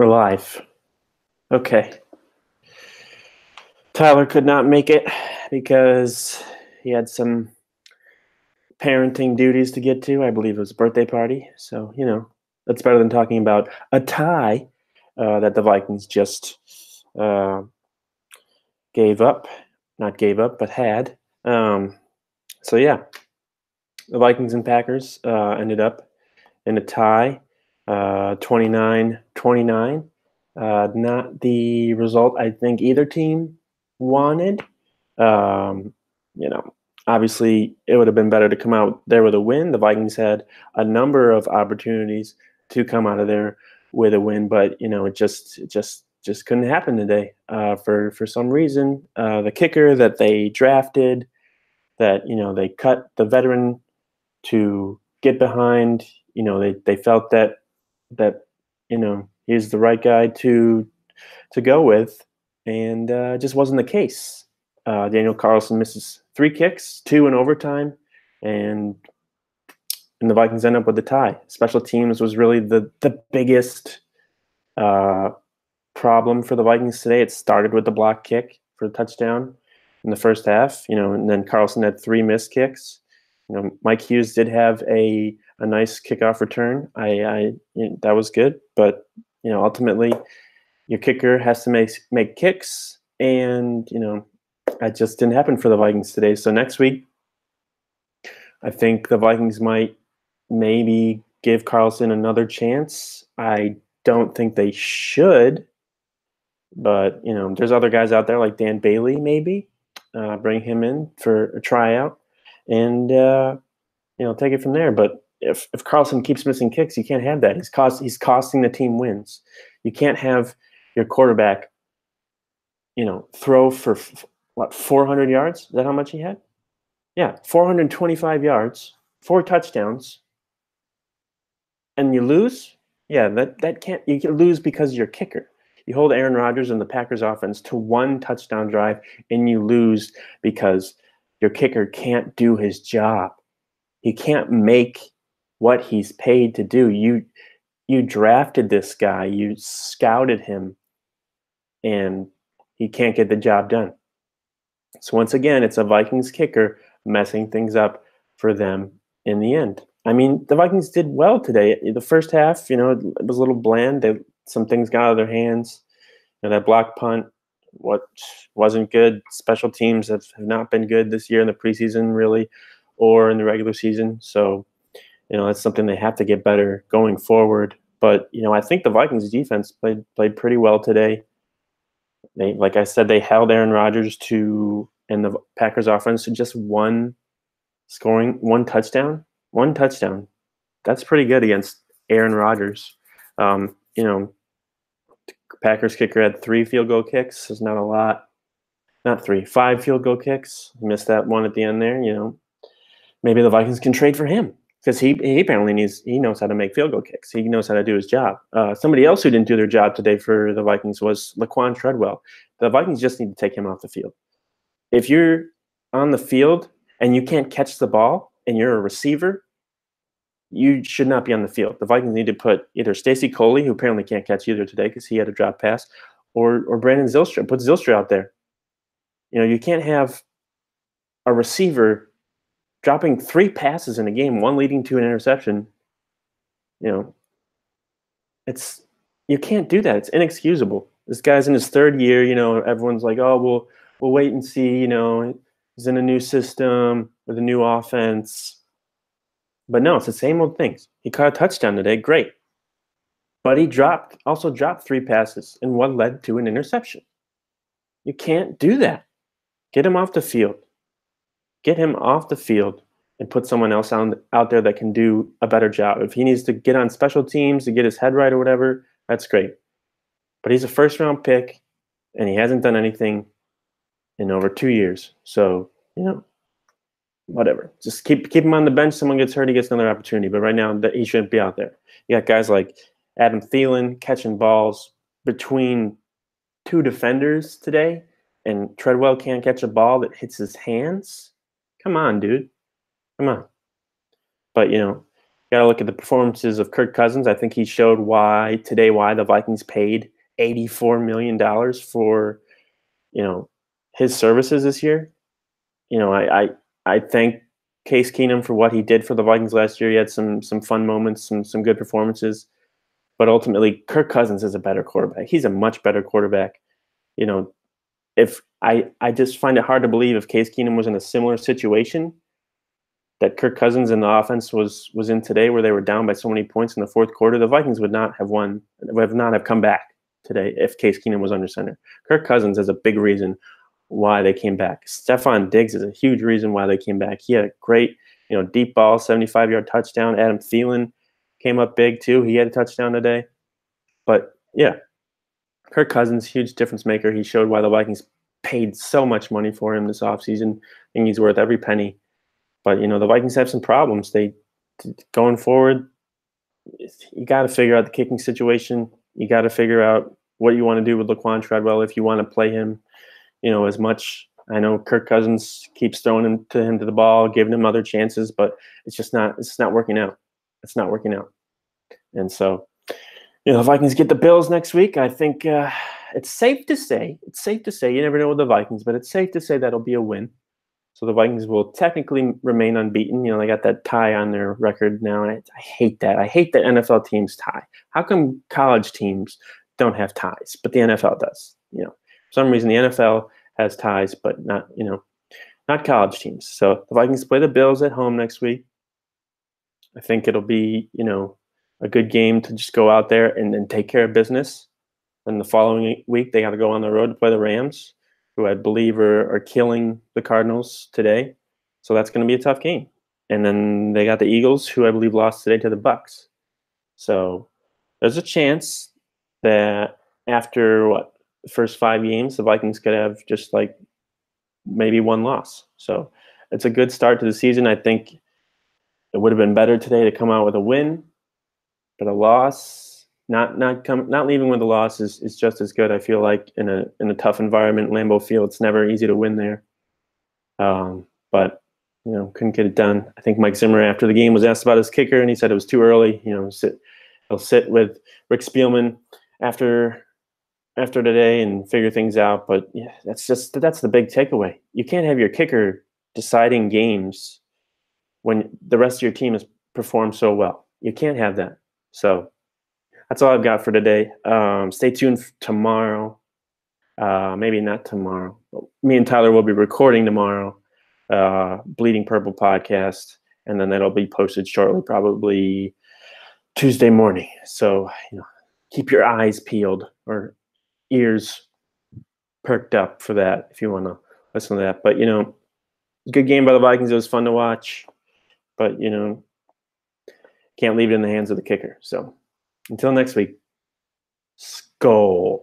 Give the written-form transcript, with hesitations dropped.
We're live. Okay. Tyler could not make it because he had some parenting duties to get to. I believe it was a birthday party. So, that's better than talking about a tie that the Vikings just uh, gave up. Not gave up, but had. So, yeah, the Vikings and Packers ended up in a tie, 29-29. Not the result I think either team wanted. Um, you know, Obviously it would have been better to come out there with a win. The Vikings had a number of opportunities to come out of there with a win, but it just couldn't happen today. For some reason, the kicker that they drafted, that they cut the veteran to get behind. They felt that he's the right guy to go with, and it just wasn't the case. Daniel Carlson misses 3 kicks, 2 in overtime, and the Vikings end up with the tie. Special teams was really the biggest uh, problem for the Vikings today. It started with the block kick for the touchdown in the first half, and then Carlson had 3 missed kicks. Mike Hughes did have a nice kickoff return. That was good, but ultimately your kicker has to make kicks, and that just didn't happen for the Vikings today. So next week, I think the Vikings might maybe give Carlson another chance. I don't think they should, but there's other guys out there like Dan Bailey. Maybe bring him in for a tryout, and take it from there. But if Carlson keeps missing kicks, you can't have that. He's costing the team wins. You can't have your quarterback, throw for 400 yards. Is that how much he had? Yeah, 425 yards, 4 touchdowns, and you lose. Yeah, that can't. You can lose because you're kicker. You hold Aaron Rodgers and the Packers offense to 1 touchdown drive, and you lose because your kicker can't do his job. He can't make what he's paid to do. You drafted this guy, you scouted him, and he can't get the job done. So once again, it's a Vikings kicker messing things up for them in the end. I mean, the Vikings did well today. The first half, it was a little bland. Some things got out of their hands. That block punt, what wasn't good. Special teams have not been good this year in the preseason, really, or in the regular season. So, that's something they have to get better going forward. But, I think the Vikings defense played pretty well today. Like I said, they held Aaron Rodgers and the Packers offense to just one touchdown. One touchdown. That's pretty good against Aaron Rodgers. Packers kicker had 3 field goal kicks. It's not a lot. Not 3, 5 field goal kicks. Missed that one at the end there. Maybe the Vikings can trade for him because he apparently knows how to make field goal kicks. He knows how to do his job. Somebody else who didn't do their job today for the Vikings was Laquan Treadwell. The Vikings just need to take him off the field. If you're on the field and you can't catch the ball and you're a receiver, you should not be on the field. The Vikings need to put either Stacey Coley, who apparently can't catch either today because he had a drop pass, or Brandon Zylstra. Put Zylstra out there. You can't have a receiver dropping 3 passes in a game, 1 leading to an interception. You can't do that. It's inexcusable. This guy's in his 3rd year. Everyone's like, oh, we'll wait and see. He's in a new system with a new offense. But no, it's the same old things. He caught a touchdown today, great. But he also dropped 3 passes, and 1 led to an interception. You can't do that. Get him off the field. Get him off the field and put someone else out there that can do a better job. If he needs to get on special teams to get his head right or whatever, that's great. But he's a first-round pick, and he hasn't done anything in over 2 years. So, whatever. Just keep him on the bench. Someone gets hurt, he gets another opportunity. But right now, he shouldn't be out there. You got guys like Adam Thielen catching balls between 2 defenders today, and Treadwell can't catch a ball that hits his hands. Come on, dude. Come on. But, got to look at the performances of Kirk Cousins. I think he showed why the Vikings paid $84 million for his services this year. I thank Case Keenum for what he did for the Vikings last year. He had some fun moments, some good performances, but ultimately Kirk Cousins is a better quarterback. He's a much better quarterback. If I just find it hard to believe if Case Keenum was in a similar situation that Kirk Cousins and the offense was in today, where they were down by so many points in the fourth quarter, the Vikings would not have come back today if Case Keenum was under center. Kirk Cousins is a big reason why they came back. Stephon Diggs is a huge reason why they came back. He had a great, deep ball, 75-yard touchdown. Adam Thielen came up big too. He had a touchdown today. But yeah, Kirk Cousins, huge difference maker. He showed why the Vikings paid so much money for him this offseason, and he's worth every penny. But the Vikings have some problems. Going forward, you got to figure out the kicking situation. You got to figure out what you want to do with Laquan Treadwell if you want to play him, as much. I know Kirk Cousins keeps throwing to the ball, giving him other chances, but it's not working out. It's not working out. And so, the Vikings get the Bills next week. I think it's safe to say, you never know with the Vikings, but it's safe to say that'll be a win. So the Vikings will technically remain unbeaten. They got that tie on their record now. And I hate that. I hate that NFL teams tie. How come college teams don't have ties, but the NFL does? For some reason the NFL has ties, but not college teams. So the Vikings play the Bills at home next week. I think it'll be, a good game to just go out there and take care of business. And the following week they got to go on the road to play the Rams, who I believe are killing the Cardinals today. So that's going to be a tough game. And then they got the Eagles, who I believe lost today to the Bucs. So there's a chance that after the first 5 games, the Vikings could have just like maybe one loss. So it's a good start to the season. I think it would have been better today to come out with a win, but a loss, not leaving with a loss is just as good. I feel like in a tough environment, Lambeau Field, it's never easy to win there. But couldn't get it done. I think Mike Zimmer after the game was asked about his kicker, and he said it was too early. He'll sit with Rick Spielman after today and figure things out. But yeah, that's the big takeaway. You can't have your kicker deciding games when the rest of your team has performed so well. You can't have that. So that's all I've got for today. Stay tuned tomorrow. Maybe not tomorrow. But me and Tyler will be recording tomorrow. Bleeding Purple podcast, and then that'll be posted shortly, probably Tuesday morning. So keep your eyes peeled or ears perked up for that if you want to listen to that. But good game by the Vikings. It was fun to watch, but can't leave it in the hands of the kicker. So until next week, Skol.